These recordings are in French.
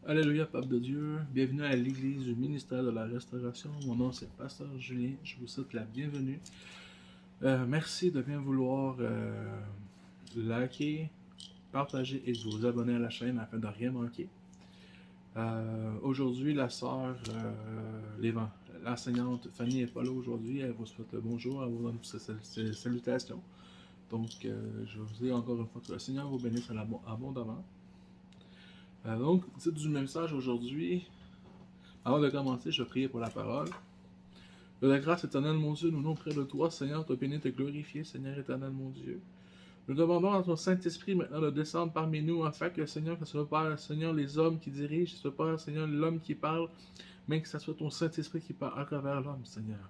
Alléluia, peuple de Dieu. Bienvenue à l'église du ministère de la Restauration. Mon nom, c'est Pasteur Julien. Je vous souhaite la bienvenue. Merci de bien vouloir liker, partager et de vous abonner à la chaîne afin de rien manquer. Aujourd'hui, la sœur, l'enseignante Fanny n'est pas là aujourd'hui. Elle vous souhaite le bonjour, elle vous donne ses salutations. Donc, je vous dis encore une fois que le Seigneur vous bénisse abondamment. Donc, le titre du message aujourd'hui, avant de commencer, je vais prier pour la parole. De la grâce éternelle, mon Dieu, nous venons près de toi, Seigneur, te bénir, te glorifier, Seigneur éternel, mon Dieu. Nous demandons à ton Saint-Esprit maintenant de descendre parmi nous, afin que, Seigneur, que ce soit pas, Seigneur, les hommes qui dirigent, que ce soit pas, Seigneur, l'homme qui parle, mais que ce soit ton Saint-Esprit qui parle à travers l'homme, Seigneur.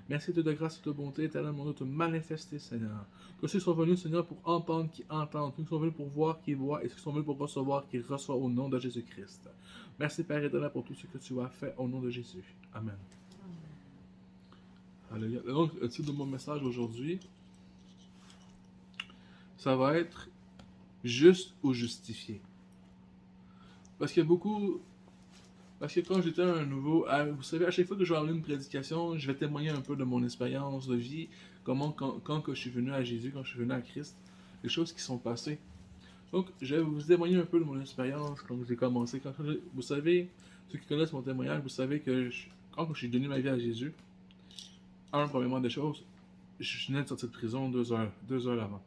Merci de grâce et de bonté, éternel, mon Dieu, de te manifester, Seigneur. Que ceux qui sont venus, Seigneur, pour entendre, qui entendent. Ceux qui sont venus pour voir, qui voient. Et ceux qui sont venus pour recevoir, qui reçoivent au nom de Jésus-Christ. Merci, Père éternel, pour tout ce que tu as fait au nom de Jésus. Amen. Alléluia. Donc, le titre de mon message aujourd'hui, ça va être juste ou justifié. Parce qu'il y a beaucoup. Parce que quand j'étais un nouveau, vous savez, à chaque fois que je vais avoir une prédication, je vais témoigner un peu de mon expérience de vie, comment quand que je suis venu à Jésus, quand je suis venu à Christ, les choses qui sont passées. Donc, je vais vous témoigner un peu de mon expérience quand j'ai commencé. Vous savez, ceux qui connaissent mon témoignage, vous savez que quand je suis donné ma vie à Jésus, premièrement des choses, je venais de sortir de prison 2 heures avant.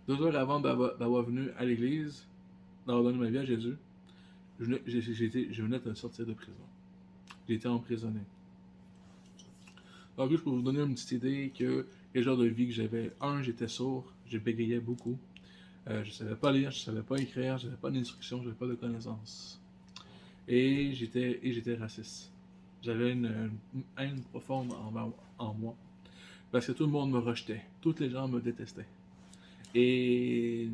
2 heures avant d'avoir venu à l'église, d'avoir donné ma vie à Jésus, je venais de sortir de prison. J'ai été emprisonné. Donc, juste pour vous donner une petite idée que quel genre de vie que j'avais. J'étais sourd, je bégayais beaucoup. Je savais pas lire, je savais pas écrire, j'avais pas d'instruction, j'avais pas de connaissances. Et j'étais raciste. J'avais une haine profonde en moi. Parce que tout le monde me rejetait. Toutes les gens me détestaient. Et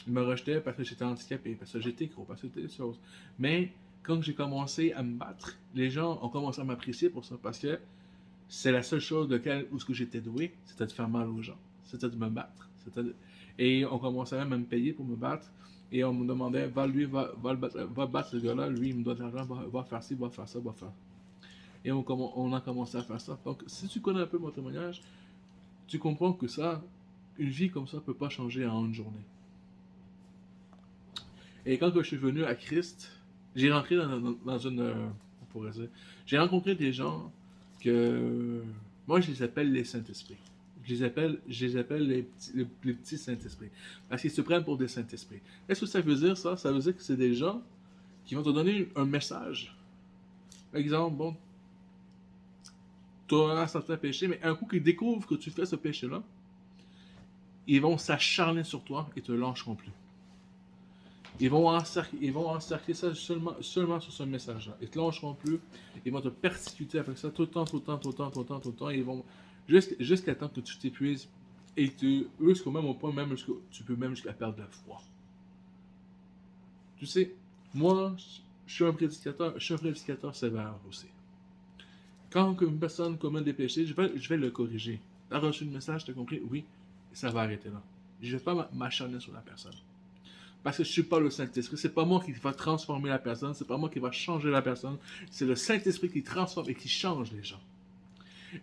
ils me rejetaient parce que j'étais handicapé, parce que j'étais gros, parce que c'était des choses. Mais quand j'ai commencé à me battre, les gens ont commencé à m'apprécier pour ça. Parce que c'est la seule chose où j'étais doué, c'était de faire mal aux gens. C'était de me battre. Et on commençait même à me payer pour me battre. Et on me demandait, va battre ce gars-là, lui il me donne de l'argent, va faire ci, va faire ça, va faire. Et on a commencé à faire ça. Donc si tu connais un peu mon témoignage, tu comprends que ça, une vie comme ça ne peut pas changer en une journée. Et quand je suis venu à Christ, j'ai rentré dans une, on pourrait dire, j'ai rencontré des gens que, moi je les appelle les Saint-Esprits. Je les appelle les petits Saint-Esprits. Parce qu'ils se prennent pour des Saint-Esprits. Qu'est-ce que ça veut dire, ça? Ça veut dire que c'est des gens qui vont te donner un message. Par exemple, bon, tu as un certain péché, mais un coup qu'ils découvrent que tu fais ce péché-là, ils vont s'acharner sur toi et te lâcheront plus. Ils vont encercler ça seulement sur ce message-là. Ils te lâcheront plus. Ils vont te persécuter avec ça tout le temps. Ils vont jusqu'à temps que tu t'épuises et jusqu'au même au point, tu peux même jusqu'à perdre la foi. Tu sais, moi, je suis un prédicateur sévère aussi. Quand une personne commet des péchés, je vais le corriger. Tu as reçu le message, tu as compris? Oui, ça va arrêter là. Je ne vais pas m'acharner sur la personne. Parce que je ne suis pas le Saint-Esprit. C'est pas moi qui va transformer la personne. C'est pas moi qui va changer la personne. C'est le Saint-Esprit qui transforme et qui change les gens.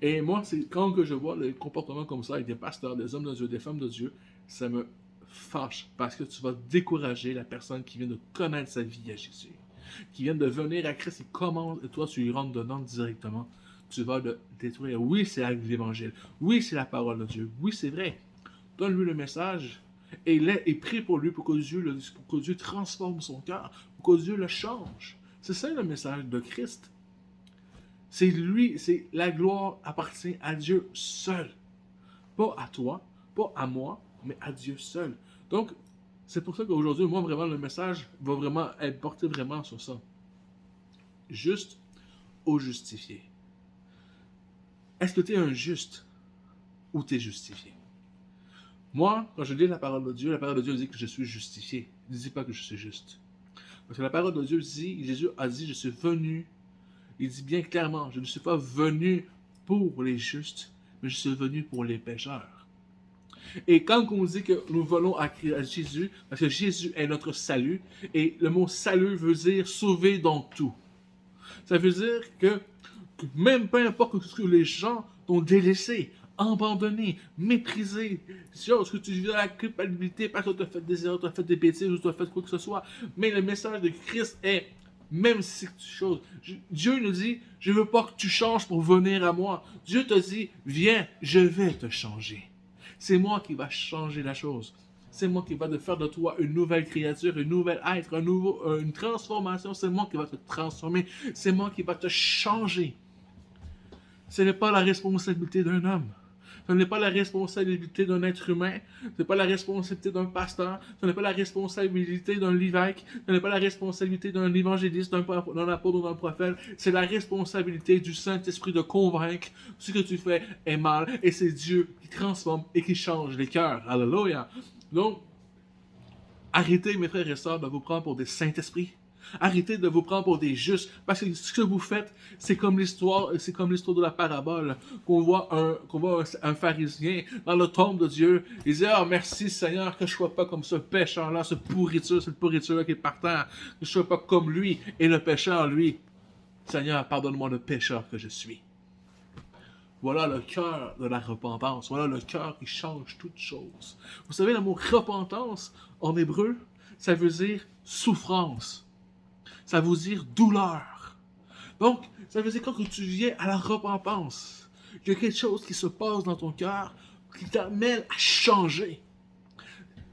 Et moi, c'est quand je vois les comportements comme ça avec des pasteurs, des hommes de Dieu, des femmes de Dieu, ça me fâche parce que tu vas décourager la personne qui vient de connaître sa vie à Jésus, qui vient de venir à Christ et commence, et toi tu lui rentres dedans directement. Tu vas le détruire. Oui, c'est l'évangile. Oui, c'est la parole de Dieu. Oui, c'est vrai. Donne-lui le message. Et prie pour lui pour que Dieu transforme son cœur, pour que Dieu le change. C'est ça le message de Christ. C'est la gloire appartient à Dieu seul. Pas à toi, pas à moi, mais à Dieu seul. Donc, c'est pour ça qu'aujourd'hui, moi, vraiment, le message va vraiment être porté vraiment sur ça. Juste ou justifié. Est-ce que tu es un juste ou tu es justifié? Moi, quand je lis la parole de Dieu dit que je suis justifié. Il ne dit pas que je suis juste. Parce que la parole de Dieu dit, Jésus a dit, je suis venu. Il dit bien clairement, je ne suis pas venu pour les justes, mais je suis venu pour les pécheurs. Et quand on dit que nous venons à Jésus, parce que Jésus est notre salut, et le mot salut veut dire sauver dans tout. Ça veut dire que même peu importe ce que les gens t'ont délaissé, abandonné, méprisé, ce que tu vis dans la culpabilité parce que tu as fait des erreurs, tu as fait des bêtises ou tu as fait quoi que ce soit, mais le message de Christ est, même si tu choses, Dieu nous dit, je ne veux pas que tu changes pour venir à moi. Dieu te dit, viens, je vais te changer. C'est moi qui va changer la chose. C'est moi qui va te faire de toi une nouvelle créature, une nouvelle être, une transformation. C'est moi qui va te transformer. C'est moi qui va te changer. Ce n'est pas la responsabilité d'un homme. Ce n'est pas la responsabilité d'un être humain. Ce n'est pas la responsabilité d'un pasteur. Ce n'est pas la responsabilité d'un évêque. Ce n'est pas la responsabilité d'un évangéliste, d'un apôtre ou d'un prophète. C'est la responsabilité du Saint-Esprit de convaincre ce que tu fais est mal. Et c'est Dieu qui transforme et qui change les cœurs. Alléluia. Donc, arrêtez, mes frères et sœurs, de vous prendre pour des Saint-Esprits. Arrêtez de vous prendre pour des justes, parce que ce que vous faites, c'est comme l'histoire de la parabole, qu'on voit un pharisien dans le tombe de Dieu. Il dit, ah, merci Seigneur, que je ne sois pas comme ce pécheur-là, cette pourriture qui est par terre, que je ne sois pas comme lui, et le pécheur, lui. Seigneur, pardonne-moi le pécheur que je suis. Voilà le cœur de la repentance. Voilà le cœur qui change toutes choses. Vous savez, le mot repentance, en hébreu, ça veut dire souffrance. Ça veut dire douleur. Donc, ça veut dire quand tu viens à la repentance, il y a quelque chose qui se passe dans ton cœur qui t'amène à changer.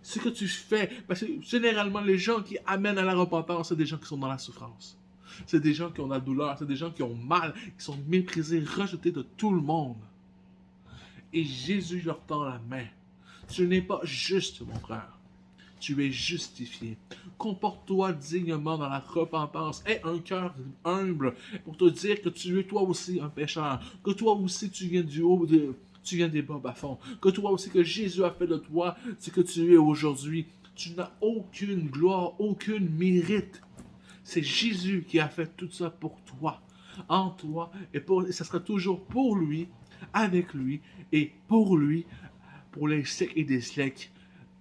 Ce que tu fais, parce que généralement, les gens qui amènent à la repentance, c'est des gens qui sont dans la souffrance. C'est des gens qui ont la douleur, c'est des gens qui ont mal, qui sont méprisés, rejetés de tout le monde. Et Jésus leur tend la main. Tu n'es pas juste, mon frère. Tu es justifié. Comporte-toi dignement dans la repentance. Aie un cœur humble pour te dire que tu es toi aussi un pécheur. Que toi aussi tu viens du haut, tu viens des bas bas-fonds. Que toi aussi que Jésus a fait de toi ce que tu es aujourd'hui. Tu n'as aucune gloire, aucun mérite. C'est Jésus qui a fait tout ça pour toi, en toi, et ça sera toujours pour lui, avec lui, et pour lui, pour les siècles et des siècles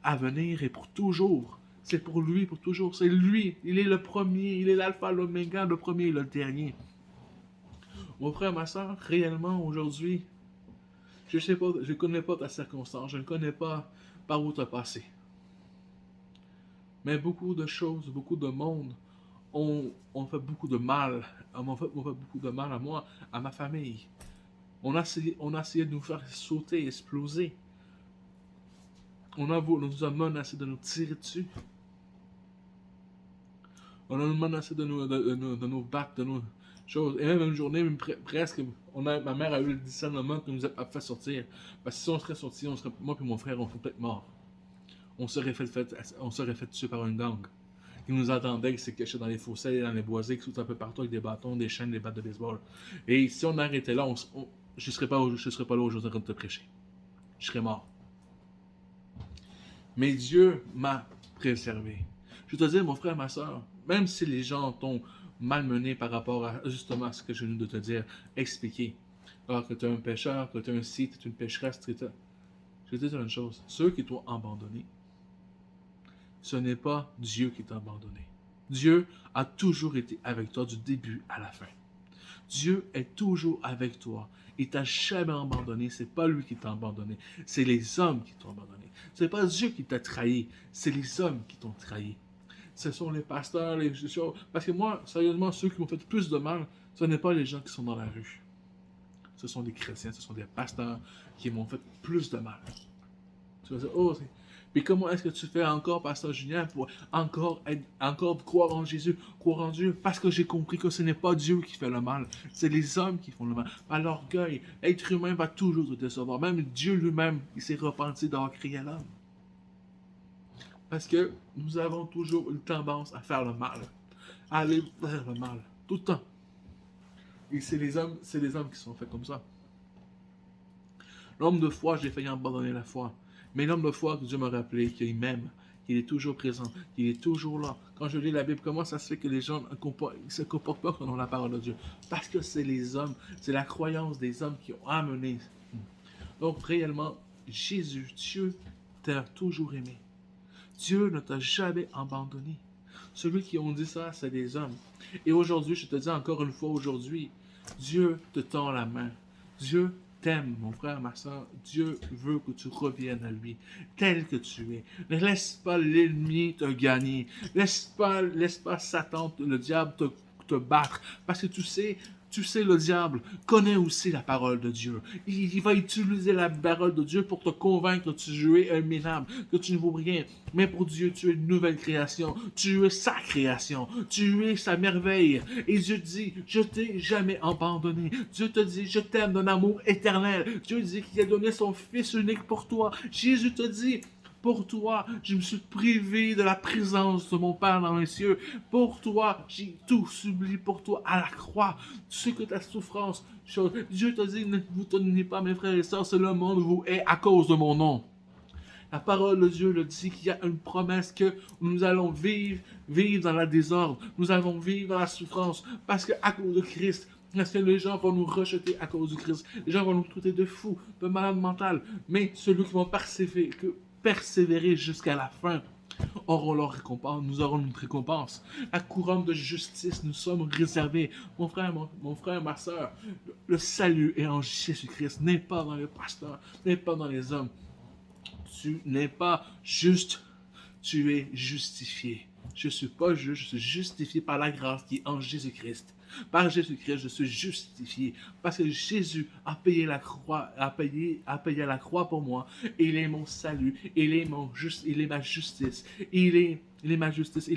à venir, et pour toujours. C'est pour lui, pour toujours. C'est lui, il est le premier, il est l'alpha, l'oméga, le premier et le dernier. Mon frère, ma soeur, réellement, aujourd'hui, je sais pas, je ne connais pas ta circonstance, je ne connais pas par où tu as passé. Mais beaucoup de choses, beaucoup de monde on fait beaucoup de mal. On fait beaucoup de mal à moi, à ma famille. On a essayé de nous faire sauter, exploser. On nous a menacé de nous tirer dessus. On a menacé de nous battre, de nous choses. Et même une journée, presque, ma mère a eu le discernement qui nous a fait sortir. Parce que si on serait sorti, moi et mon frère, on serait peut-être morts. On serait fait tuer par une gangue qui nous attendait, qui s'est caché dans les fossés, dans les boisés, qui sont un peu partout avec des bâtons, des chaînes, des battes de baseball. Et si on arrêtait là, je ne serais pas là aujourd'hui en train de te prêcher. Je serais mort. Mais Dieu m'a préservé. Je veux te dire, mon frère, ma soeur, même si les gens t'ont malmené par rapport à justement ce que je viens de te dire, expliquer. Alors que tu es un pécheur, que tu es un ci, tu es une pécheresse, je vais te dire une chose. Ceux qui t'ont abandonné, ce n'est pas Dieu qui t'a abandonné. Dieu a toujours été avec toi du début à la fin. Dieu est toujours avec toi. Il t'a jamais abandonné. C'est pas lui qui t'a abandonné. C'est les hommes qui t'ont abandonné. C'est pas Dieu qui t'a trahi. C'est les hommes qui t'ont trahi. Ce sont les pasteurs, les choses. Parce que moi, sérieusement, ceux qui m'ont fait plus de mal, ce n'est pas les gens qui sont dans la rue. Ce sont des chrétiens, ce sont des pasteurs qui m'ont fait plus de mal. Tu vas dire, oh, puis comment est-ce que tu fais encore, pasteur Julien, pour encore croire en Jésus, croire en Dieu? Parce que j'ai compris que ce n'est pas Dieu qui fait le mal, c'est les hommes qui font le mal. Par l'orgueil, l'être humain va toujours te décevoir. Même Dieu lui-même, il s'est repenti d'avoir créé l'homme. Parce que nous avons toujours une tendance à faire le mal, à aller vers le mal, tout le temps. Et c'est les hommes qui sont faits comme ça. L'homme de foi, j'ai failli abandonner la foi. Mais l'homme de foi que Dieu m'a rappelé, qu'il m'aime, qu'il est toujours présent, qu'il est toujours là. Quand je lis la Bible, comment ça se fait que les gens ne se comportent pas comme la parole de Dieu? Parce que c'est les hommes, c'est la croyance des hommes qui ont amené. Donc réellement, Jésus, Dieu t'a toujours aimé. Dieu ne t'a jamais abandonné. Celui qui ont dit ça, c'est des hommes. Et aujourd'hui, je te dis encore une fois aujourd'hui, Dieu te tend la main. Dieu t'aime, mon frère, ma soeur. Dieu veut que tu reviennes à lui, tel que tu es. Ne laisse pas l'ennemi te gagner. Laisse pas Satan, le diable, te battre. Parce que tu sais, le diable connaît aussi la parole de Dieu. Il va utiliser la parole de Dieu pour te convaincre que tu es un minable, que tu ne vaux rien. Mais pour Dieu, tu es une nouvelle création. Tu es sa création. Tu es sa merveille. Et Dieu dit, je t'ai jamais abandonné. Dieu te dit, je t'aime d'un amour éternel. Dieu dit qu'il a donné son Fils unique pour toi. Jésus te dit, pour toi, je me suis privé de la présence de mon Père dans les cieux. Pour toi, j'ai tout subi pour toi à la croix. Tu sais que ta souffrance, Dieu te dit, ne vous tenez pas, mes frères et sœurs, c'est le monde vous est à cause de mon nom. La parole de Dieu le dit qu'il y a une promesse que nous allons vivre dans la désordre. Nous allons vivre dans la souffrance parce qu'à cause de Christ, parce que les gens vont nous rejeter à cause du Christ. Les gens vont nous traiter de fous, de malades mentaux. Mais ceux qui vont persévérer jusqu'à la fin auront leur récompense. Nous aurons une récompense. La couronne de justice nous sommes réservés. Mon frère, ma soeur, le salut est en Jésus-Christ, n'est pas dans les pasteurs, n'est pas dans les hommes. Tu n'es pas juste, tu es justifié. Je ne suis pas juste, je suis justifié par la grâce qui est en Jésus-Christ. Par Jésus-Christ, je suis justifié parce que Jésus a payé la croix, a payé la croix pour moi. Il est mon salut, il est ma justice, il est ma justice, il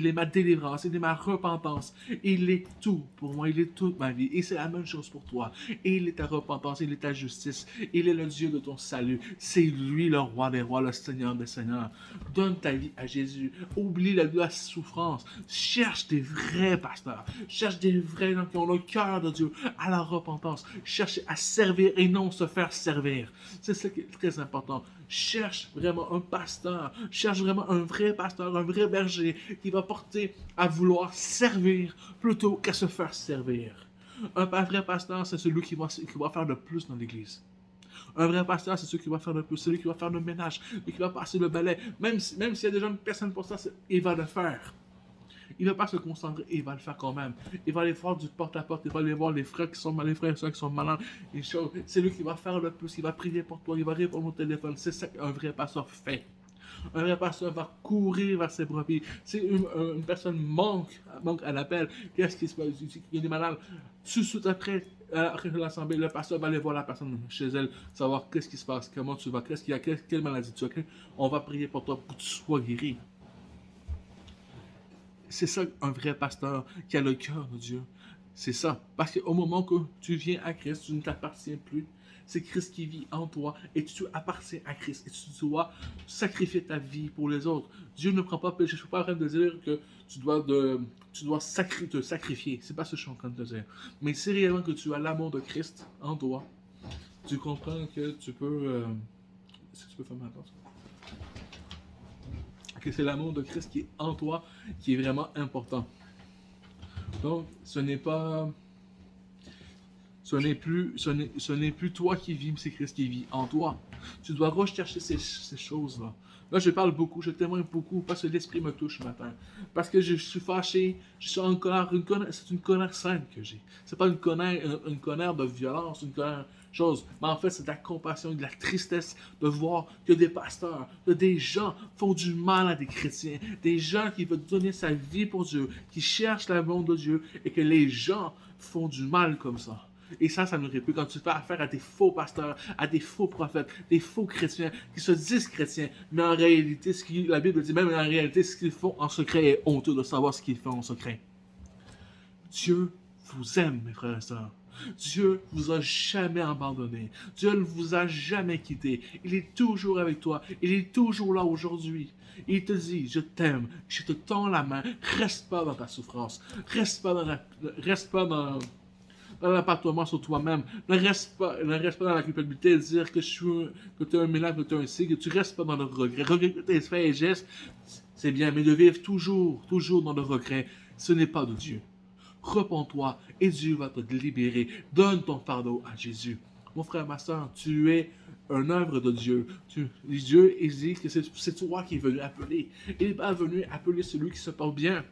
est ma délivrance, il est ma repentance. Il est tout pour moi, il est toute ma vie. Et c'est la même chose pour toi. Il est ta repentance, il est ta justice, il est le Dieu de ton salut. C'est lui le roi des rois, le Seigneur des seigneurs. Donne ta vie à Jésus. Oublie la souffrance. Cherche des vrais pasteurs. Cherche des vrais gens qui ont le cœur de Dieu à la repentance. Cherche à servir et non se faire servir. C'est ce qui est très important. Cherche vraiment un pasteur. Cherche vraiment un vrai pasteur, un vrai berger qui va porter à vouloir servir plutôt qu'à se faire servir. Un vrai pasteur, c'est celui qui va faire le plus dans l'église. Un vrai pasteur, c'est celui qui va faire le plus, celui qui va faire le ménage, celui qui va passer le balai. Même s'il y a déjà une personne pour ça, il va le faire. Il ne va pas se concentrer, il va le faire quand même. Il va aller voir du porte-à-porte, il va aller voir les frères qui sont malades, les frères et soeurs qui sont malades. C'est lui qui va faire le plus, il va prier pour toi, il va répondre au téléphone. C'est ça qu'un vrai pasteur fait. Un vrai pasteur va courir vers ses brebis. Si une personne manque à l'appel, qu'est-ce qui se passe? Il est malade. Tout de suite après l'assemblée, le pasteur va aller voir la personne chez elle, savoir qu'est-ce qui se passe, comment tu vas, qu'est-ce qu'il y a, quelle maladie tu as. On va prier pour toi pour que tu sois guéri. C'est ça un vrai pasteur qui a le cœur de Dieu. C'est ça. Parce qu'au moment que tu viens à Christ, tu ne t'appartiens plus. C'est Christ qui vit en toi et tu appartiens à Christ. Et tu dois sacrifier ta vie pour les autres. Dieu ne prend pas péché. Je ne suis pas en train de dire que tu dois te sacrifier. C'est pas ce que je suis en train de te dire. Mais c'est réellement que tu as l'amour de Christ en toi. Tu comprends que tu peux... Est-ce que tu peux faire ma attention? Que c'est l'amour de Christ qui est en toi qui est vraiment important. Donc, ce n'est plus toi qui vis, mais c'est Christ qui vit en toi. Tu dois rechercher ces choses-là. Là, je parle beaucoup, je témoigne beaucoup, parce que l'esprit me touche ce matin. Parce que je suis fâché, je suis en colère. C'est une colère sainte que j'ai. C'est pas une colère de violence, une colère chose. Mais en fait, c'est de la compassion et de la tristesse de voir que des pasteurs, que des gens font du mal à des chrétiens, des gens qui veulent donner sa vie pour Dieu, qui cherchent l'amour de Dieu, et que les gens font du mal comme ça. Et ça nous répue quand tu fais affaire à des faux pasteurs, à des faux prophètes, des faux chrétiens qui se disent chrétiens, mais en réalité, la Bible dit même en réalité, ce qu'ils font en secret est honteux de savoir ce qu'ils font en secret. Dieu vous aime, mes frères et sœurs. Dieu ne vous a jamais abandonné. Dieu ne vous a jamais quitté. Il est toujours avec toi. Il est toujours là aujourd'hui. Il te dit, je t'aime, je te tends la main. Reste pas dans ta souffrance. Reste pas dans l'appartement sur toi-même. Ne reste pas dans la culpabilité de dire que tu es un miracle, que tu es un signe, que tu restes pas dans le regret. Regretter tes faits et gestes, c'est bien, mais de vivre toujours dans le regret, ce n'est pas de Dieu. Repends-toi et Dieu va te libérer. Donne ton fardeau à Jésus. Mon frère, ma soeur, tu es une œuvre de Dieu. Dieu, il dit que c'est toi qui es venu appeler. Il n'est pas venu appeler celui qui se porte bien.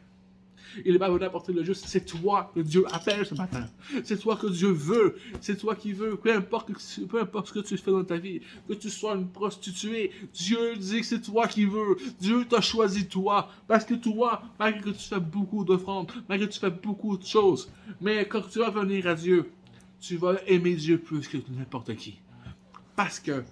Il n'est pas venu apporter le juste. C'est toi que Dieu appelle ce matin. C'est toi que Dieu veut. C'est toi qui veux. Peu importe ce que tu fais dans ta vie, que tu sois une prostituée, Dieu dit que c'est toi qui veux. Dieu t'a choisi toi. Parce que toi, malgré que tu fais beaucoup d'offrandes, malgré que tu fais beaucoup de choses, mais quand tu vas venir à Dieu, tu vas aimer Dieu plus que n'importe qui. Parce que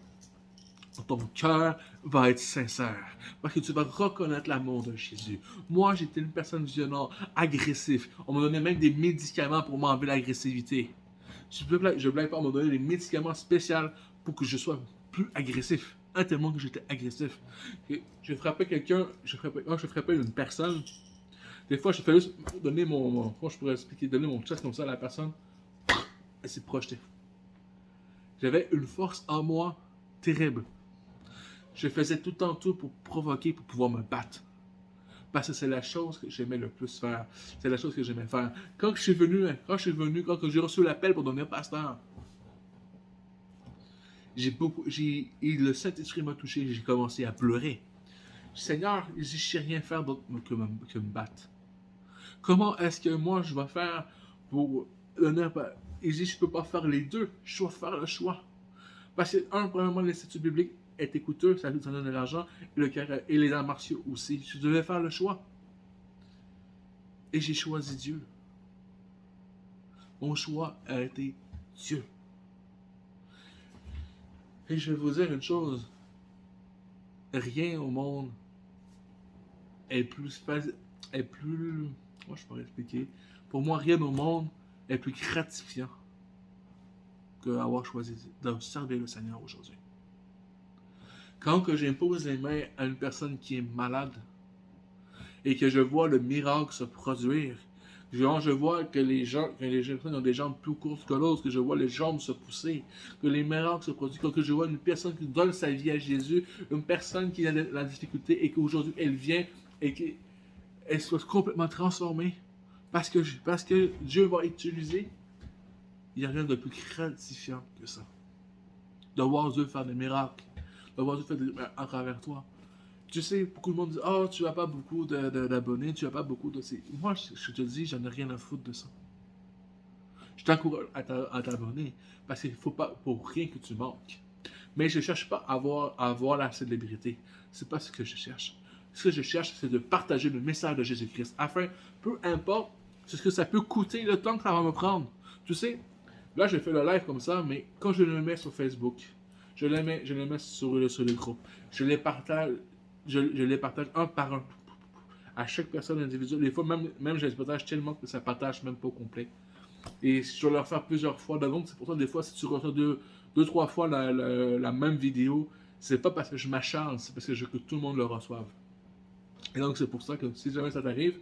ton cœur va être sincère. Parce que tu vas reconnaître l'amour de Jésus. Moi, j'étais une personne violente, agressive. On m'a donné même des médicaments pour m'enlever l'agressivité. Je blague pas, on m'a donné des médicaments spéciaux pour que je sois plus agressif. Un tellement que j'étais agressif. Je frappais quelqu'un, je frappais une personne. Des fois, je fais juste donner comment je pourrais expliquer, donner mon chest comme ça à la personne. Elle s'est projetée. J'avais une force en moi terrible. Je faisais tout le temps tout pour provoquer, pour pouvoir me battre. Parce que c'est la chose que j'aimais le plus faire. C'est la chose que j'aimais faire. Quand j'ai reçu l'appel pour devenir pasteur, le Saint-Esprit m'a touché, j'ai commencé à pleurer. Seigneur, je ne sais rien faire d'autre que me battre. Comment est-ce que moi je vais faire pour donner un... Il dit, je ne peux pas faire les deux, je dois faire le choix. Parce que, premièrement, l'Institut biblique est coûteux, ça donne de l'argent, et les arts martiaux aussi. Je devais faire le choix. Et j'ai choisi Dieu. Mon choix a été Dieu. Et je vais vous dire une chose. Rien au monde est plus... Moi, je pourrais expliquer. Pour moi, rien au monde est plus gratifiant qu'avoir choisi de servir le Seigneur aujourd'hui. Quand que j'impose les mains à une personne qui est malade et que je vois le miracle se produire, quand je vois que les personnes ont des jambes plus courtes que l'autre, que je vois les jambes se pousser, que les miracles se produisent, que je vois une personne qui donne sa vie à Jésus, une personne qui a la difficulté et qu'aujourd'hui elle vient et qu'elle soit complètement transformée parce que Dieu va utiliser, il n'y a rien de plus gratifiant que ça. De voir Dieu faire des miracles, de voir Dieu faire des miracles à travers toi. Tu sais, beaucoup de monde dit « Oh, tu n'as pas beaucoup d'abonnés, tu n'as pas beaucoup de... » Moi, je te dis, j'en ai rien à foutre de ça. Je t'encourage à t'abonner, parce qu'il ne faut pas pour rien que tu manques. Mais je ne cherche pas à avoir la célébrité. Ce n'est pas ce que je cherche. Ce que je cherche, c'est de partager le message de Jésus-Christ, afin, peu importe ce que ça peut coûter, le temps que ça va me prendre. Tu sais, là, je fais le live comme ça, mais quand je le mets sur Facebook, je le mets sur le groupe, je les partage un par un à chaque personne individuelle. Des fois, même je les partage tellement que ça partage même pas au complet. Et je dois leur faire plusieurs fois. Donc, c'est pour ça, des fois, si tu reçois deux, trois fois la même vidéo, c'est pas parce que je m'acharne, c'est parce que je veux que tout le monde le reçoive. Et donc, c'est pour ça que si jamais ça t'arrive,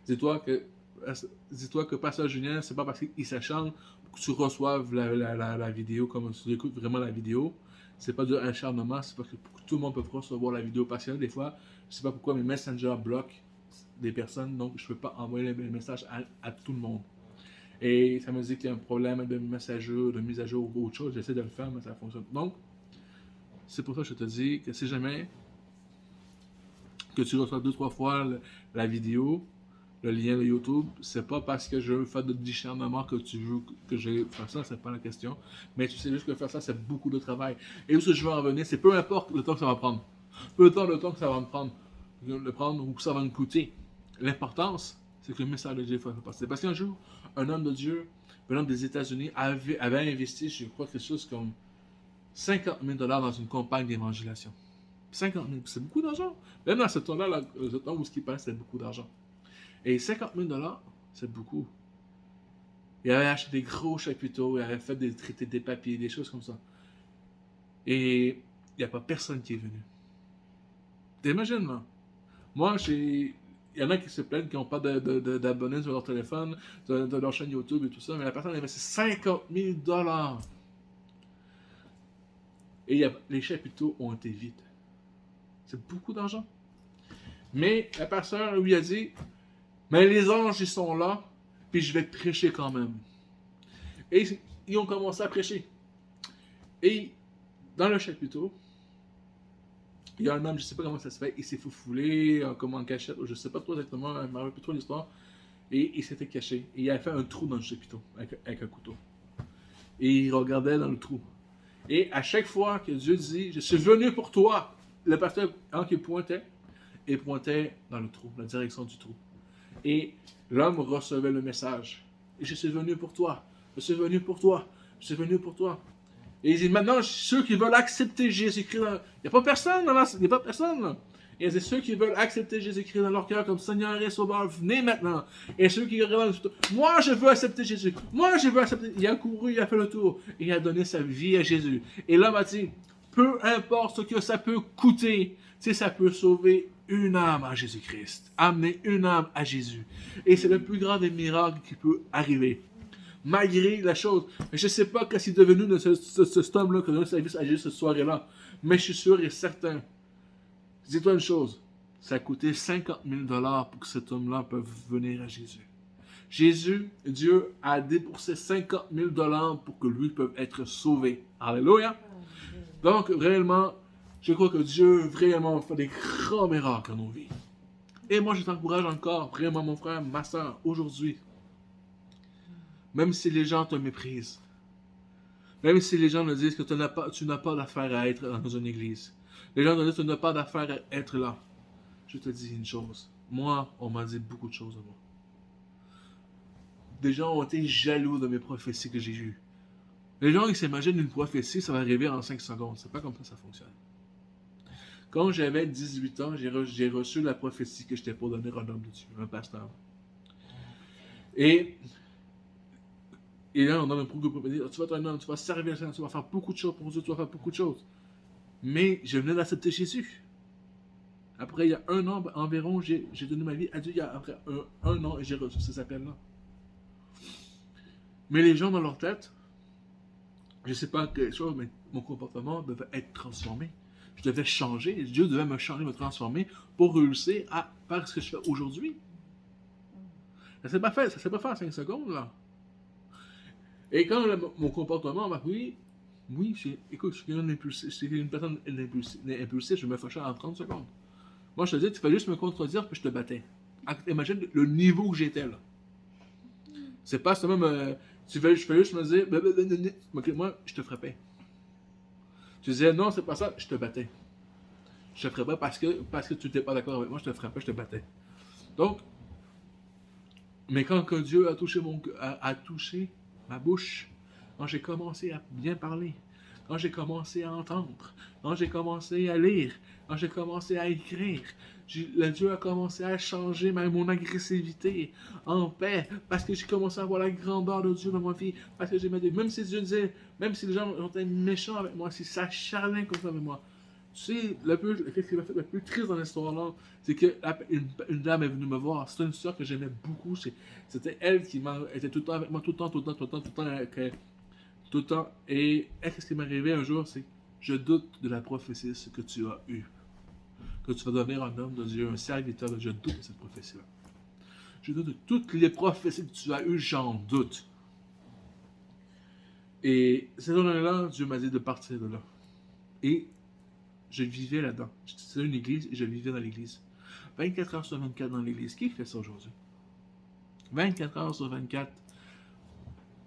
dis-toi que Pasteur Julien, c'est pas parce qu'il s'acharne que tu reçoives la vidéo, comme tu écoutes vraiment la vidéo. C'est pas de acharnement, c'est parce que tout le monde peut recevoir la vidéo. Parce que des fois, je sais pas pourquoi mes messengers bloquent des personnes, donc je peux pas envoyer les messages à tout le monde. Et ça me dit qu'il y a un problème de mise à jour ou autre chose. J'essaie de le faire, mais ça fonctionne. Donc, c'est pour ça que je te dis que si jamais que tu reçois 2-3 fois la vidéo, le lien de YouTube, c'est pas parce que je veux faire de discernement que tu veux que je fasse ça, c'est pas la question. Mais tu sais juste que faire ça, c'est beaucoup de travail. Et où ce que je veux en revenir, c'est peu importe le temps que ça va prendre. Peu importe le temps que ça va me prendre, ou que ça va me coûter. L'importance, c'est que le message de Dieu soit passer. Parce qu'un jour, un homme de Dieu, un homme des États-Unis, avait investi, je crois, quelque chose comme 50 000 $ dans une campagne d'évangélisation. 50 000, c'est beaucoup d'argent. Même dans ce temps-là, le temps où ce qui passe, c'est beaucoup d'argent. Et 50 000 $, c'est beaucoup. Il avait acheté des gros chapiteaux, il avait fait traiter des papiers, des choses comme ça. Et il n'y a pas personne qui est venu. T'imagines, moi? Moi, il y en a qui se plaignent, qui n'ont pas d'abonnés sur leur téléphone, de leur chaîne YouTube et tout ça, mais la personne a investi 50 000 $. Et les chapiteaux ont été vides. C'est beaucoup d'argent. Mais la pasteur lui a dit, mais les anges, ils sont là, puis je vais prêcher quand même. Et ils ont commencé à prêcher. Et dans le chapiteau, il y a un homme, je ne sais pas comment ça se fait, il s'est foulé comme en cachette, je ne sais pas trop exactement, je ne me rappelle plus trop l'histoire, et il s'était caché. Et il a fait un trou dans le chapiteau avec un couteau. Et il regardait dans le trou. Et à chaque fois que Dieu dit, je suis venu pour toi, le pasteur, qui pointait, il pointait dans le trou, la direction du trou. Et l'homme recevait le message. Et je suis venu pour toi, je suis venu pour toi, je suis venu pour toi. Et il dit, maintenant, ceux qui veulent accepter Jésus-Christ, il n'y a pas personne, il n'y a pas personne. Là. Et c'est ceux qui veulent accepter Jésus-Christ dans leur cœur comme Seigneur et Sauveur, venez maintenant. Et ceux qui regardent, moi je veux accepter Jésus, moi je veux accepter. Il a couru, il a fait le tour, et il a donné sa vie à Jésus. Et l'homme a dit, peu importe ce que ça peut coûter, si ça peut sauver une âme à Jésus-Christ, amener une âme à Jésus. Et c'est le plus grand des miracles qui peut arriver. Malgré la chose. Je ne sais pas ce qui est devenu de cet homme-là qui a donné service à Jésus cette soirée-là. Mais je suis sûr et certain. Dis-toi une chose. Ça a coûté 50 000 $ pour que cet homme-là puisse venir à Jésus. Jésus, Dieu a déboursé 50 000 $ pour que lui puisse être sauvé. Alléluia. Donc, réellement, je crois que Dieu vraiment fait des grands miracles dans nos vies. Et moi, je t'encourage encore, vraiment, mon frère, ma soeur, aujourd'hui. Même si les gens te méprisent. Même si les gens me disent que tu n'as pas d'affaire à être dans une église. Les gens te disent que tu n'as pas d'affaire à être là. Je te dis une chose. Moi, on m'a dit beaucoup de choses de moi. Des gens ont été jaloux de mes prophéties que j'ai eues. Les gens, ils s'imaginent une prophétie, ça va arriver en 5 secondes. C'est pas comme ça fonctionne. Quand j'avais 18 ans, j'ai reçu la prophétie que j'étais pour donner un homme de Dieu, un pasteur. Et là, on a un prophétie, tu vas être un homme, tu vas servir le Seigneur, tu vas faire beaucoup de choses pour Dieu, tu vas faire beaucoup de choses. Mais je venais d'accepter Jésus. Après, il y a 1 an environ, j'ai donné ma vie à Dieu. Il y a après un an, et j'ai reçu ces appels-là. Mais les gens dans leur tête, je ne sais pas quelque chose, mais mon comportement devait être transformé. Je devais changer. Dieu devait me changer, me transformer pour réussir à faire ce que je fais aujourd'hui. Ça ne s'est pas fait en 5 secondes, là. Et quand mon comportement m'a pris, oui, écoute, je suis une personne impulsive, je me fâchais en 30 secondes. Moi, je te dis, tu fais juste me contredire, puis je te battais. Imagine le niveau que j'étais, là. C'est pas seulement je fais juste me dire, moi, je te frappais. Tu disais, non, c'est pas ça, je te battais. Je te frappais parce que tu n'étais pas d'accord avec moi, je te frappais, je te battais. Donc, mais quand que Dieu a touché ma bouche, quand j'ai commencé à bien parler, quand j'ai commencé à entendre, quand j'ai commencé à lire, quand j'ai commencé à écrire, le Dieu a commencé à changer même mon agressivité en paix, parce que j'ai commencé à voir la grandeur de Dieu dans ma vie, parce que j'ai même si Dieu disait, même si les gens ont été méchants avec moi, si ça charlait comme ça avec moi, tu sais, qu'est-ce qui m'a fait le plus triste dans l'histoire là, c'est qu'une dame est venue me voir. C'était une soeur que j'aimais beaucoup. C'était elle qui était tout le temps avec moi, tout le temps. Et qu'est-ce qui m'est arrivé un jour, c'est je doute de la prophétie que tu as eue. Que tu vas devenir un homme de Dieu, un serviteur de Dieu. Je doute de cette prophétie-là. Je doute de toutes les prophéties que tu as eues, j'en doute. Et cette journée-là, Dieu m'a dit de partir de là. Et je vivais là-dedans. C'était une église et je vivais dans l'église. 24 heures sur 24 dans l'église. Qui fait ça aujourd'hui? 24 heures sur 24.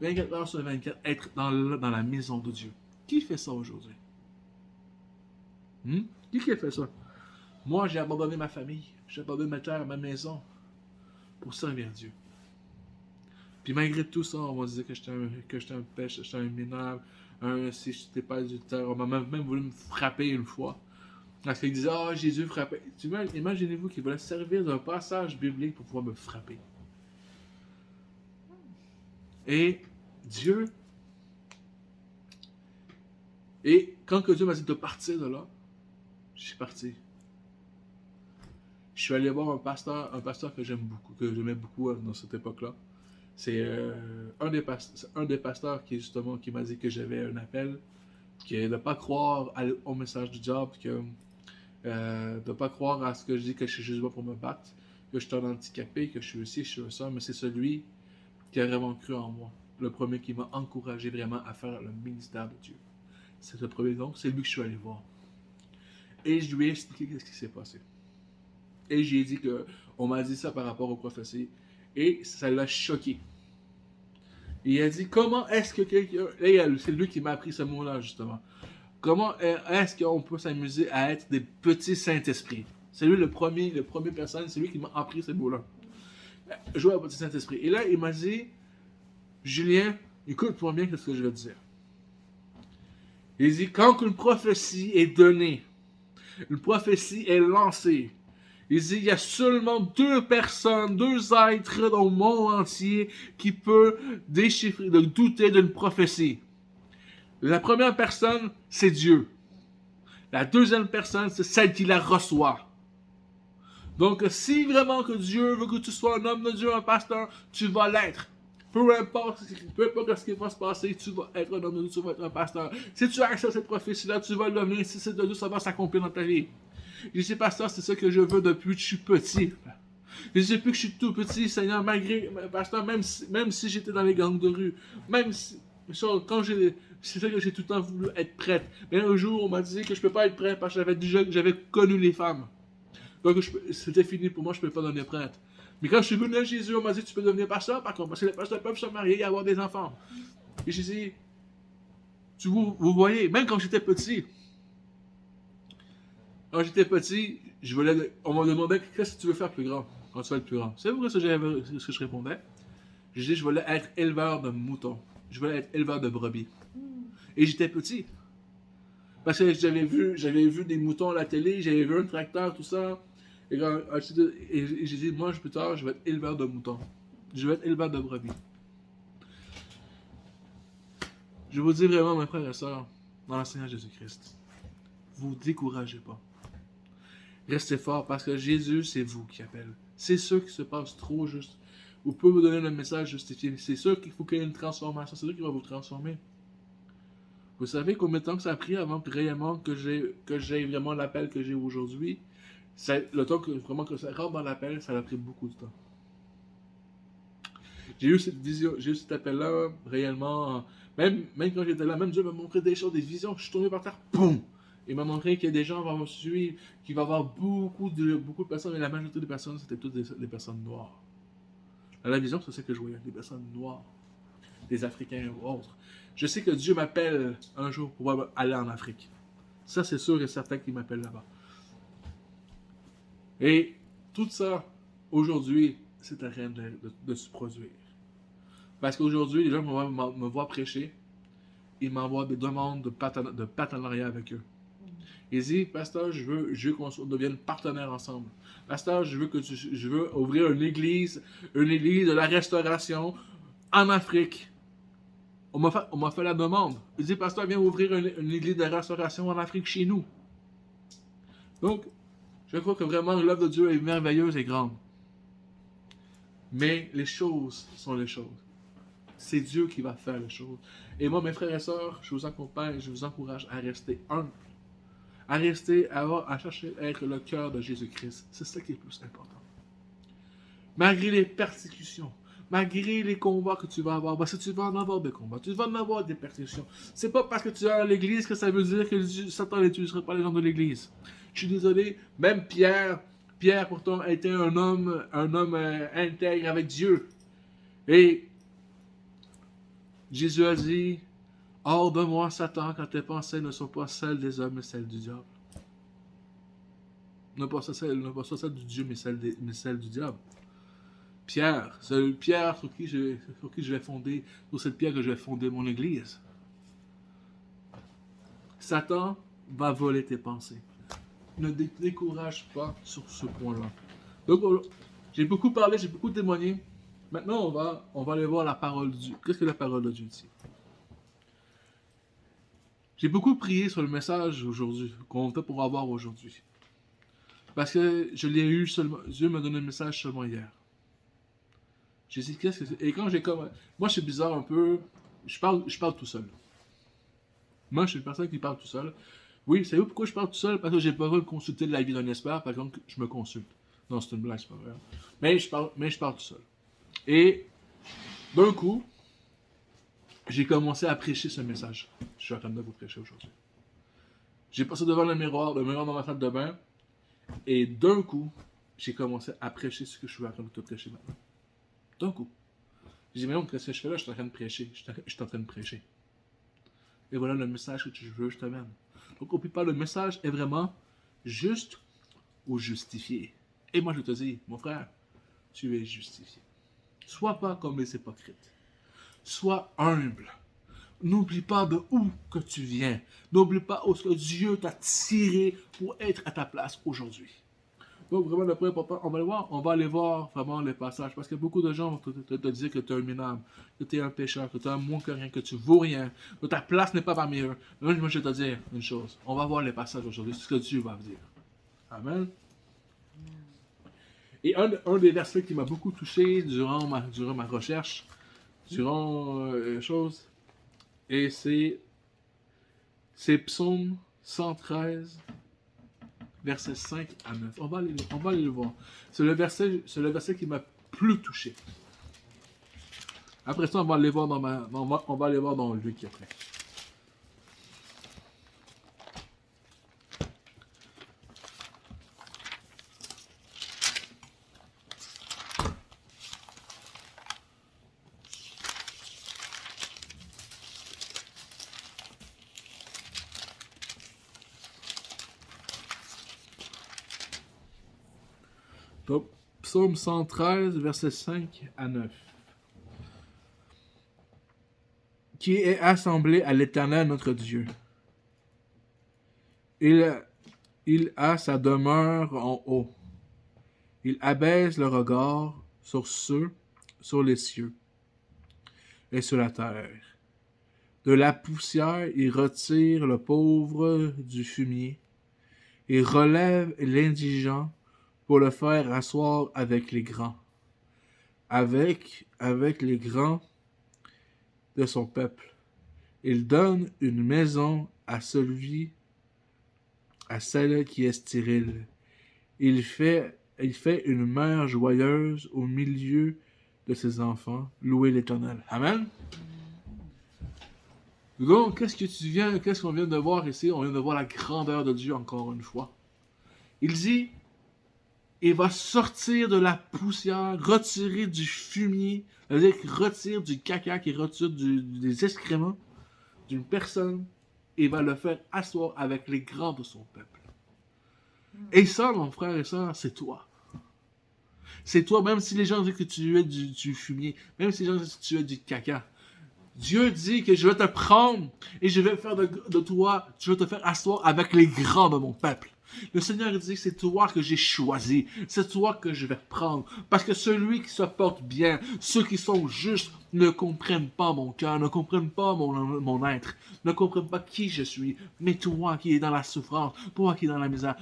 24 heures sur 24, être dans la maison de Dieu. Qui fait ça aujourd'hui? Qui a fait ça? Moi, j'ai abandonné ma famille. J'ai abandonné ma terre, ma maison pour servir Dieu. Puis malgré tout ça, on va dire que j'étais un pêche, j'étais un mineur, si je n'étais pas du terre. On m'a même voulu me frapper une fois. Parce qu'il disait, Jésus frappait. Imaginez-vous qu'il voulait servir d'un passage biblique pour pouvoir me frapper. Et Dieu. Et quand que Dieu m'a dit de partir de là, je suis parti. Je suis allé voir un pasteur que j'aimais beaucoup dans cette époque-là. C'est un des pasteurs qui m'a dit que j'avais un appel, de ne pas croire au message du diable, de ne pas croire à ce que je dis que je suis juste là pour me battre, que je suis un handicapé, que je suis aussi, je suis ça, mais c'est celui qui a vraiment cru en moi. Le premier qui m'a encouragé vraiment à faire le ministère de Dieu. c'est le premier don, c'est lui que je suis allé voir. Et je lui ai expliqué ce qui s'est passé. Et j'ai dit que on m'a dit ça par rapport aux prophéties. Et ça l'a choqué. Et il a dit, comment est-ce que quelqu'un... C'est lui qui m'a appris ce mot-là, justement. Comment est-ce qu'on peut s'amuser à être des petits Saint-Esprits? C'est lui le premier personne, c'est lui qui m'a appris ce mot-là. Jouer au petit Saint-Esprit. Et là, il m'a dit, Julien, écoute-moi bien ce que je vais te dire. Il dit, quand une prophétie est donnée, une prophétie est lancée, il dit, il y a seulement 2 personnes, 2 êtres dans le monde entier qui peuvent déchiffrer, de douter d'une prophétie. La première personne, c'est Dieu. La deuxième personne, c'est celle qui la reçoit. Donc, si vraiment que Dieu veut que tu sois un homme de Dieu, un pasteur, tu vas l'être. Peu importe ce qui va se passer, tu vas être un homme de Dieu, tu vas être un pasteur. Si tu acceptes cette prophétie-là, tu vas le devenir. Si c'est de Dieu, ça va s'accomplir dans ta vie. Je dis, pasteur, c'est ça que je veux depuis que je suis petit. Je dis, depuis que je suis tout petit, Seigneur, malgré, pasteur, même si j'étais dans les gangs de rue, même si, quand c'est ça que j'ai tout le temps voulu être prête. Mais un jour, on m'a dit que je peux pas être prête parce que j'avais connu les femmes. Donc, c'était fini pour moi, je ne peux pas devenir prêtre. Mais quand je suis venu à Jésus, on m'a dit, tu peux devenir pasteur, par contre, parce que les pasteurs peuvent se marier et avoir des enfants. Et j'ai dit, vous voyez, même quand j'étais petit, on m'a demandé, qu'est-ce que tu veux faire plus grand, quand tu vas être plus grand? C'est vrai ce que je répondais. J'ai dit, je voulais être éleveur de moutons. Je voulais être éleveur de brebis. Et j'étais petit. Parce que j'avais vu des moutons à la télé, j'avais vu un tracteur, tout ça. Et j'ai dit, moi, plus tard, je vais être éleveur de moutons. Je vais être éleveur de brebis. Je vous dis vraiment, mes frères et sœurs, dans le Seigneur Jésus-Christ, vous découragez pas. Restez fort parce que Jésus, c'est vous qui appelle. C'est sûr qui se passe trop juste. Vous pouvez vous donner le message justifié. C'est sûr qu'il faut qu'il y ait une transformation. C'est sûr qu'il va vous transformer. Vous savez combien de temps que ça a pris avant que réellement que j'ai vraiment l'appel que j'ai aujourd'hui? Le temps que vraiment que ça rentre dans l'appel, ça a pris beaucoup de temps. J'ai eu cette vision, j'ai eu cet appel-là réellement. Même quand j'étais là, même Dieu m'a montré des choses, des visions. Je suis tombé par terre, boum! Il m'a montré que des gens vont me suivre, qu'il va y avoir beaucoup de personnes, mais la majorité des personnes, c'était toutes des personnes noires. À la vision, c'est ce que je voyais, des personnes noires, des Africains ou autres. Je sais que Dieu m'appelle un jour pour aller en Afrique. Ça, c'est sûr et certain qu'il m'appelle là-bas. Et tout ça, aujourd'hui, c'est en train de se produire. Parce qu'aujourd'hui, les gens me voient prêcher, ils m'envoient des demandes de partenariat avec eux. Ils disent, pasteur, je veux qu'on devienne partenaires ensemble. Pasteur, je veux ouvrir une église de la restauration en Afrique. On m'a fait la demande. Ils disent, pasteur, viens ouvrir une église de restauration en Afrique chez nous. Donc, je crois que vraiment l'œuvre de Dieu est merveilleuse et grande. Mais les choses sont les choses. C'est Dieu qui va faire les choses. Et moi, mes frères et sœurs, je vous accompagne, je vous encourage à rester humble. À chercher à être le cœur de Jésus-Christ. C'est ça qui est le plus important. Malgré les persécutions, malgré les combats que tu vas avoir, parce que tu vas en avoir des combats, tu vas en avoir des persécutions. C'est pas parce que tu es à l'église que ça veut dire que Satan n'utilisera pas les gens de l'église. Je suis désolé, même Pierre pourtant était un homme intègre avec Dieu. Et Jésus a dit, hors de moi, Satan, quand tes pensées ne sont pas celles des hommes, mais celles du diable. Ne pas celles du Dieu, mais celles du diable. Pierre, c'est Pierre sur qui je vais fonder, sur cette pierre que je vais fonder mon église. Satan va voler tes pensées. Ne décourage pas sur ce point-là. Donc, j'ai beaucoup parlé, j'ai beaucoup témoigné. Maintenant, on va aller voir la parole de Dieu. Qu'est-ce que la parole de Dieu dit? J'ai beaucoup prié sur le message aujourd'hui, qu'on fait pour avoir aujourd'hui. Parce que je l'ai eu seulement, Dieu m'a donné le message seulement hier. J'ai dit, qu'est-ce que c'est? Et quand j'ai comme. Moi, je suis bizarre un peu. Je parle tout seul. Moi, je suis une personne qui parle tout seul. Oui, savez-vous pourquoi je parle tout seul? Parce que j'ai pas besoin de consulter de la vie d'un expert, par exemple, je me consulte. Non, c'est une blague, c'est pas vrai. Mais je parle tout seul. Et d'un coup, j'ai commencé à prêcher ce message. Je suis en train de vous prêcher aujourd'hui. J'ai passé devant le miroir dans ma salle de bain, et d'un coup, j'ai commencé à prêcher ce que je suis en train de te prêcher maintenant. D'un coup. J'ai dit, mais non, qu'est-ce que je fais là? Je suis en train de prêcher. Je suis en train de prêcher. Et voilà le message que tu veux que je t'amène. Donc, n'oublie pas, le message est vraiment juste ou justifié. Et moi, je te dis, mon frère, tu es justifié. Sois pas comme les hypocrites. Sois humble. N'oublie pas de où que tu viens. N'oublie pas où ce que Dieu t'a tiré pour être à ta place aujourd'hui. Donc, vraiment, le point important, on va aller voir vraiment les passages. Parce que beaucoup de gens vont te dire que tu es un minable, que tu es un pécheur, que tu es un moins que rien, que tu vaux rien, que ta place n'est pas parmi eux. Mais moi, je vais te dire une chose. On va voir les passages aujourd'hui, c'est ce que Dieu va dire. Amen. Et un des versets qui m'a beaucoup touché durant ma recherche, durant chose, et c'est Psaume 113, versets 5 à 9. On va aller le voir. C'est le verset qui m'a plus touché. Après ça, on va aller voir on va aller voir dans Luc après. Donc, Psaume 113, versets 5 à 9. Qui est assemblé à l'Éternel notre Dieu. Il a sa demeure en haut. Il abaisse le regard sur les cieux et sur la terre. De la poussière, il retire le pauvre du fumier et relève l'indigent pour le faire asseoir avec les grands, avec les grands de son peuple. Il donne une maison à celle qui est stérile. Il fait une mère joyeuse au milieu de ses enfants. Louez l'Éternel. Amen. Donc, qu'est-ce qu'on vient de voir ici? On vient de voir la grandeur de Dieu encore une fois. Il dit, il va sortir de la poussière, retirer du fumier, c'est-à-dire qu'il retire du caca, qu'il retire des excréments d'une personne, et va le faire asseoir avec les grands de son peuple. Et ça, mon frère et soeur, c'est toi. C'est toi, même si les gens disent que tu es du fumier, même si les gens disent que tu es du caca. Dieu dit que je vais te prendre et je vais faire de toi, je vais te faire asseoir avec les grands de mon peuple. Le Seigneur dit que c'est toi que j'ai choisi, c'est toi que je vais prendre. Parce que celui qui se porte bien, ceux qui sont justes, ne comprennent pas mon cœur, ne comprennent pas mon être, ne comprennent pas qui je suis. Mais toi qui es dans la souffrance, toi qui es dans la misère,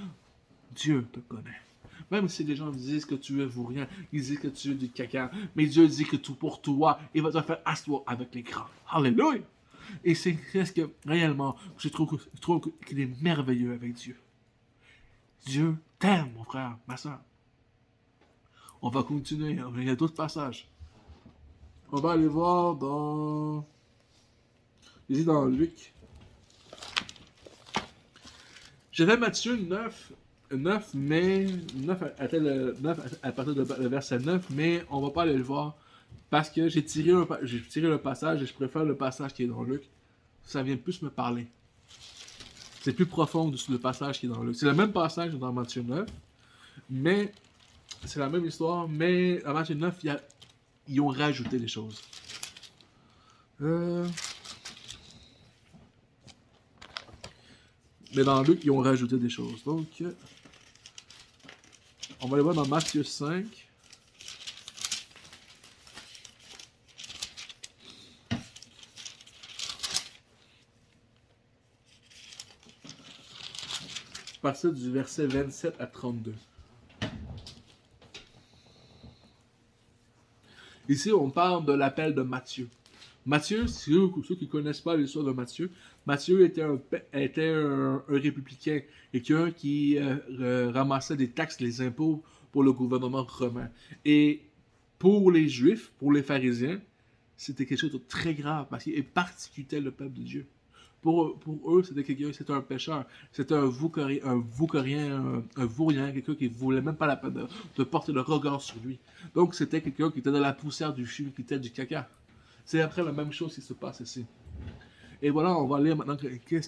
Dieu te connaît. Même si les gens disent que tu es vaurien, ils disent que tu es du caca, mais Dieu dit que tout pour toi, il va te faire asseoir avec les grands. Alléluia! Et c'est ce que, réellement, je trouve qu'il est merveilleux avec Dieu. Dieu t'aime, mon frère, ma soeur. On va continuer, il y a d'autres passages. On va aller voir ici dans Luc. J'avais Matthieu 9, mais 9 à partir de le verset 9, mais on va pas aller le voir parce que j'ai tiré le passage et je préfère le passage qui est dans Luc. Ça vient plus me parler. C'est plus profond que le passage qui est dans Luc. C'est le même passage dans Matthieu 9, mais c'est la même histoire, mais à Matthieu 9, ils ont rajouté des choses. Mais dans Luc, ils ont rajouté des choses. Donc, on va aller voir dans Matthieu 5. À partir du verset 27 à 32. Ici, on parle de l'appel de Matthieu. Matthieu, ceux qui ne connaissent pas l'histoire de Matthieu, Matthieu était un républicain et quelqu'un qui ramassait des taxes, des impôts pour le gouvernement romain. Et pour les Juifs, pour les pharisiens, c'était quelque chose de très grave parce qu'il persécutait le peuple de Dieu. Pour eux, c'était un pécheur, c'était un vaurien, quelqu'un qui ne voulait même pas la peine de porter le regard sur lui. Donc c'était quelqu'un qui était dans la poussière du fumier, qui était du caca. C'est après la même chose qui se passe ici. Et voilà, on va lire maintenant de qui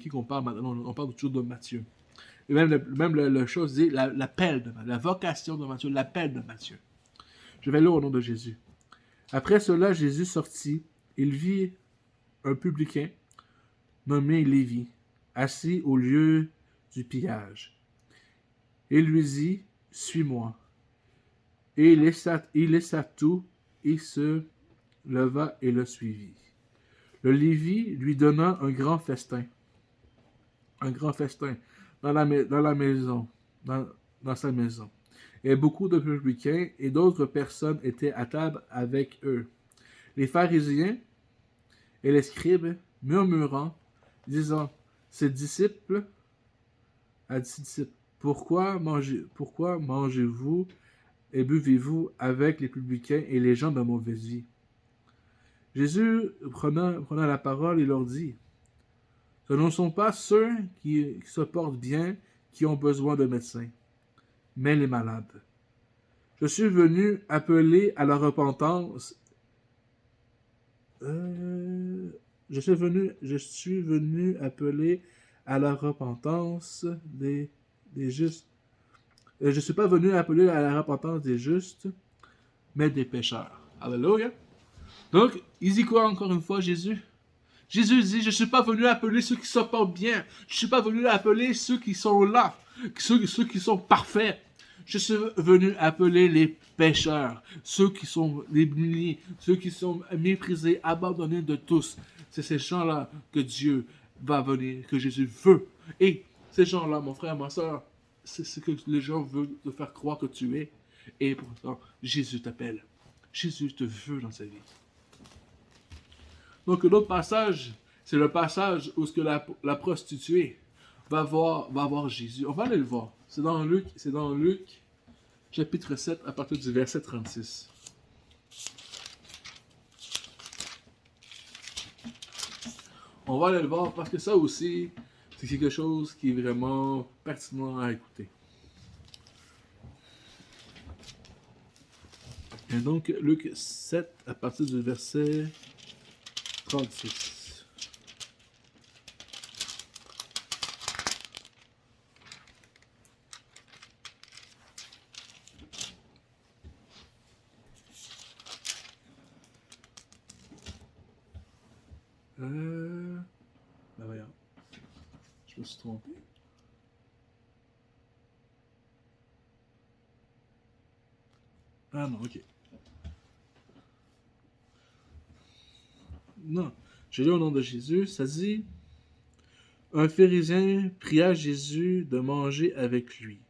qu'on parle maintenant. On parle toujours de Matthieu. Et même le chose dit l'appel de Matthieu, la vocation de Matthieu, l'appel de Matthieu. Je vais lire au nom de Jésus. Après cela, Jésus sortit. Il vit un publicain nommé Lévi, assis au lieu du pillage. Il lui dit, suis-moi. Et il laissa tout et se leva et le suivit. Le Lévi lui donna un grand festin dans sa maison. Et beaucoup de publicains et d'autres personnes étaient à table avec eux. Les pharisiens et les scribes murmurant, disant, ses disciples, pourquoi mangez-vous et buvez-vous avec les publicains et les gens de mauvaise vie? Jésus prenant la parole, il leur dit, ce ne sont pas ceux qui se portent bien qui ont besoin de médecins, mais les malades. Je suis venu appeler à la repentance. Je suis venu appeler à la repentance des justes. Je ne suis pas venu appeler à la repentance des justes, mais des pécheurs. Alléluia. Donc, il dit quoi encore une fois, Jésus? Jésus dit, je ne suis pas venu appeler ceux qui se portent bien. Je ne suis pas venu appeler ceux qui sont là, ceux qui sont parfaits. Je suis venu appeler les pécheurs, ceux qui sont démunis, ceux qui sont méprisés, abandonnés de tous. C'est ces gens-là que Dieu va venir, que Jésus veut. Et ces gens-là, mon frère, ma soeur, c'est ce que les gens veulent te faire croire que tu es. Et pourtant, Jésus t'appelle. Jésus te veut dans sa vie. Donc l'autre passage, c'est le passage où ce que la prostituée va voir Jésus. On va aller le voir. C'est dans Luc, chapitre 7, à partir du verset 36. On va aller le voir parce que ça aussi, c'est quelque chose qui est vraiment pertinent à écouter. Et donc, Luc 7, à partir du verset 36. Ben voyons. Je me suis trompé. Ah non, ok. Non. Je lis au nom de Jésus. Ça dit, un pharisien pria Jésus de manger avec lui.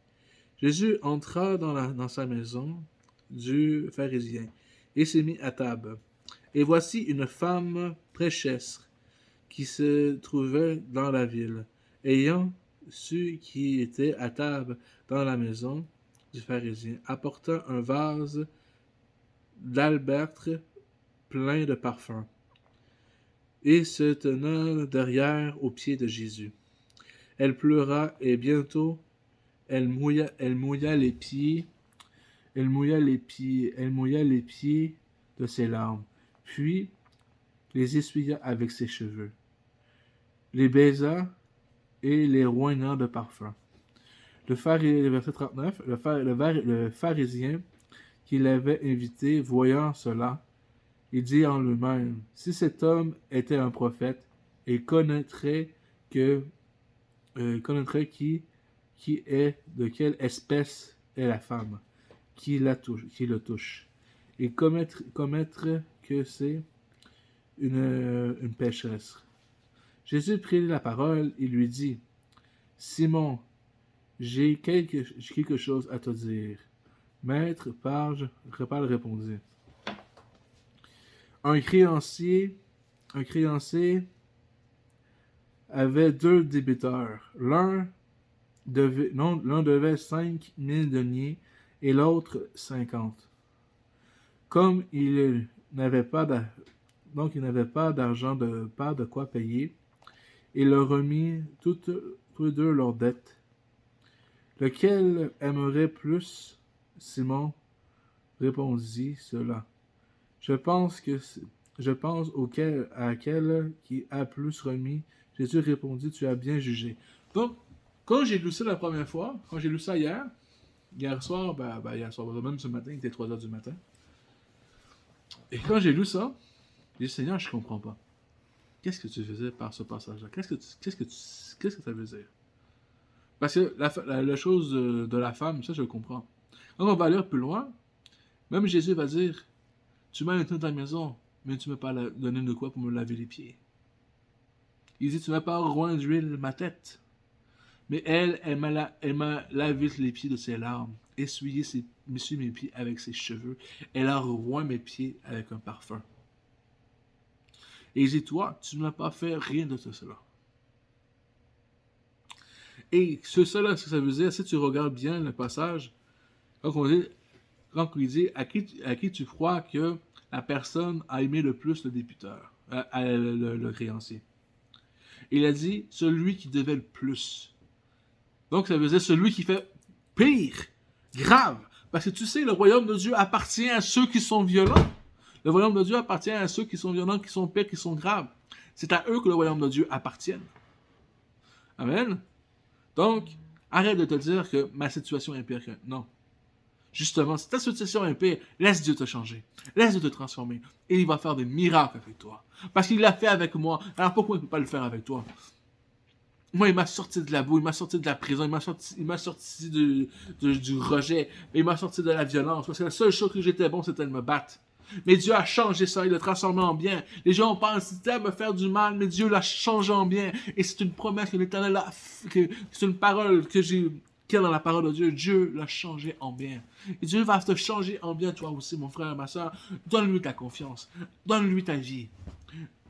Jésus entra dans sa maison du pharisien et s'est mis à table. Et voici une femme prêchesse qui se trouvait dans la ville, ayant su qui était à table dans la maison du pharisien, apporta un vase d'albâtre plein de parfums, et se tenant derrière aux pieds de Jésus. Elle pleura, et bientôt elle mouilla les pieds de ses larmes, puis les essuya avec ses cheveux, les baisa et les roigna de parfum. Verset 39, le pharisien qui l'avait invité, voyant cela, il dit en lui-même, si cet homme était un prophète, il connaîtrait qui est, de quelle espèce est la femme qui le touche, et commettre que c'est une pécheresse. Jésus prit la parole et lui dit, Simon, j'ai quelque chose à te dire. Maître, parle, répondit. Un créancier avait 2 débiteurs. L'un devait 5 000 deniers et l'autre 50. Comme il n'avaient pas d'argent pas de quoi payer. Il leur remit toutes tous deux leurs dettes. Lequel aimerait plus? Simon répondit cela. Je pense à quel qui a plus remis. Jésus répondit, tu as bien jugé. Donc, quand j'ai lu ça la première fois, quand j'ai lu ça hier soir, hier soir, même ce matin, il était 3 heures du matin. Et quand j'ai lu ça, j'ai dit, Seigneur, je comprends pas. Qu'est-ce que tu faisais par ce passage-là? Qu'est-ce que ça veut dire? Parce que la chose de la femme, ça je le comprends. Quand on va lire plus loin, même Jésus va dire, tu m'as invité dans ta maison, mais tu ne m'as pas donné de quoi pour me laver les pieds. Il dit, tu ne m'as pas oint d'huile ma tête. Mais elle m'a lavé les pieds de ses larmes, essuyé mes pieds avec ses cheveux. Elle a oint mes pieds avec un parfum. Et il dit, toi, tu ne m'as pas fait rien de tout cela. Et cela, ce que ça veut dire, si tu regardes bien le passage, quand il dit à qui tu crois que la personne a aimé le plus le débiteur, le créancier. Il a dit celui qui devait le plus. Donc ça veut dire celui qui fait pire, grave. Parce que tu sais, le royaume de Dieu appartient à ceux qui sont violents. Le royaume de Dieu appartient à ceux qui sont violents, qui sont pires, qui sont graves. C'est à eux que le royaume de Dieu appartient. Amen. Donc, arrête de te dire que ma situation est pire que... Non. Justement, si ta situation est pire, laisse Dieu te changer. Laisse Dieu te transformer. Et il va faire des miracles avec toi. Parce qu'il l'a fait avec moi. Alors pourquoi il ne peut pas le faire avec toi? Moi, il m'a sorti de la boue, il m'a sorti de la prison, il m'a sorti du rejet, il m'a sorti de la violence. Parce que la seule chose que j'étais bon, c'était de me battre. Mais Dieu a changé ça, il l'a transformé en bien. Les gens pensent c'était à me faire du mal, mais Dieu l'a changé en bien. Et c'est une promesse que l'Éternel a, c'est une parole que j'ai, qu'il y a dans la parole de Dieu. Dieu l'a changé en bien. Et Dieu va te changer en bien, toi aussi, mon frère et ma soeur. Donne-lui ta confiance. Donne-lui ta vie.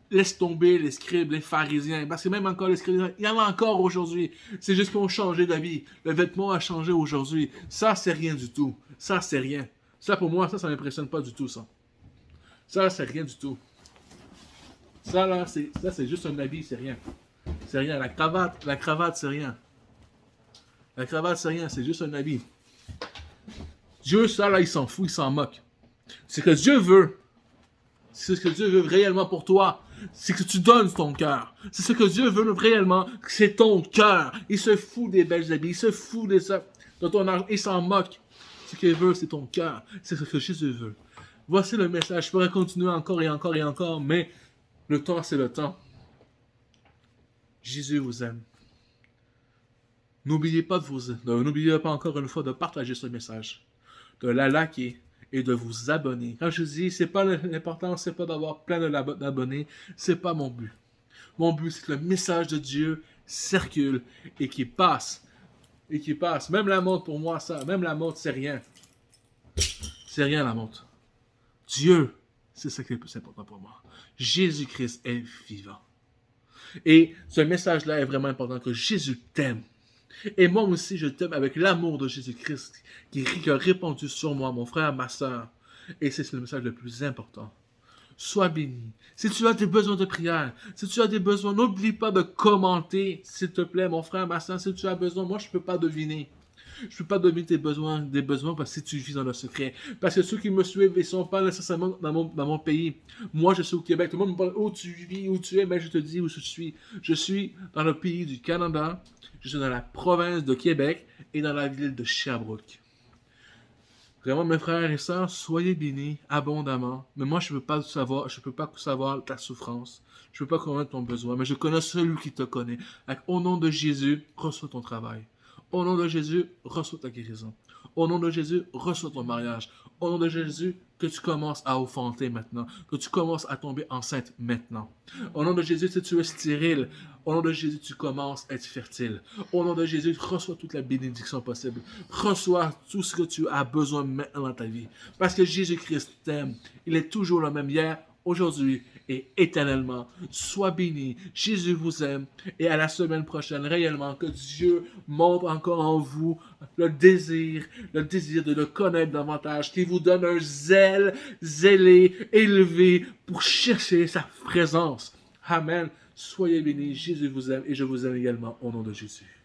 Laisse tomber les scribes, les pharisiens. Parce que même encore les scribes, il y en a encore aujourd'hui. C'est juste qu'ils ont changé d'avis. Le vêtement a changé aujourd'hui. Ça, c'est rien du tout. Ça, c'est rien. Ça, pour moi, ça m'impressionne pas du tout, ça. Ça, c'est rien du tout. Ça, là, c'est juste un habit, c'est rien. C'est rien. La cravate, c'est rien. La cravate, c'est rien, c'est juste un habit. Dieu, ça, là, il s'en fout, il s'en moque. C'est que Dieu veut. C'est ce que Dieu veut réellement pour toi. C'est que tu donnes ton cœur. C'est ce que Dieu veut réellement. C'est ton cœur. Il se fout des belles habits. Il se fout de ton argent. Il s'en moque. Ce qu'il veut, c'est ton cœur. C'est ce que Jésus veut. Voici le message. Je pourrais continuer encore et encore et encore, mais le temps, c'est le temps. Jésus vous aime. N'oubliez pas encore une fois de partager ce message, de la liker et de vous abonner. Quand je dis, l'important, c'est pas d'avoir plein d'abonnés, c'est pas mon but. Mon but, c'est que le message de Dieu circule et qu'il passe. Même la montre, pour moi, même la montre, c'est rien. C'est rien, la montre. Dieu, c'est ce qui est le plus important pour moi. Jésus-Christ est vivant. Et ce message-là est vraiment important, que Jésus t'aime. Et moi aussi, je t'aime avec l'amour de Jésus-Christ qui a répandu sur moi, mon frère, ma soeur. Et c'est le message le plus important. Sois béni. Si tu as des besoins de prière, si tu as des besoins, n'oublie pas de commenter, s'il te plaît, mon frère, ma soeur, si tu as besoin. Moi, je ne peux pas deviner. Je ne peux pas deviner tes besoins, parce que tu vis dans le secret. Parce que ceux qui me suivent, ils ne sont pas nécessairement dans mon pays. Moi, je suis au Québec. Tout le monde me parle où tu vis, où tu es. Mais je te dis où je suis. Je suis dans le pays du Canada. Je suis dans la province de Québec et dans la ville de Sherbrooke. Vraiment, mes frères et sœurs, soyez bénis abondamment. Mais moi, je ne peux pas savoir ta souffrance. Je ne peux pas connaître ton besoin. Mais je connais celui qui te connaît. Au nom de Jésus, reçois ton travail. Au nom de Jésus, reçois ta guérison. Au nom de Jésus, reçois ton mariage. Au nom de Jésus, que tu commences à enfanter maintenant. Que tu commences à tomber enceinte maintenant. Au nom de Jésus, si tu es stérile, au nom de Jésus, tu commences à être fertile. Au nom de Jésus, reçois toute la bénédiction possible. Reçois tout ce que tu as besoin maintenant dans ta vie. Parce que Jésus-Christ t'aime. Il est toujours le même hier, aujourd'hui et éternellement. Sois béni. Jésus vous aime. Et à la semaine prochaine, réellement, que Dieu montre encore en vous le désir de le connaître davantage, qu'il vous donne un zèle zélé, élevé pour chercher sa présence. Amen. Soyez bénis. Jésus vous aime et je vous aime également au nom de Jésus.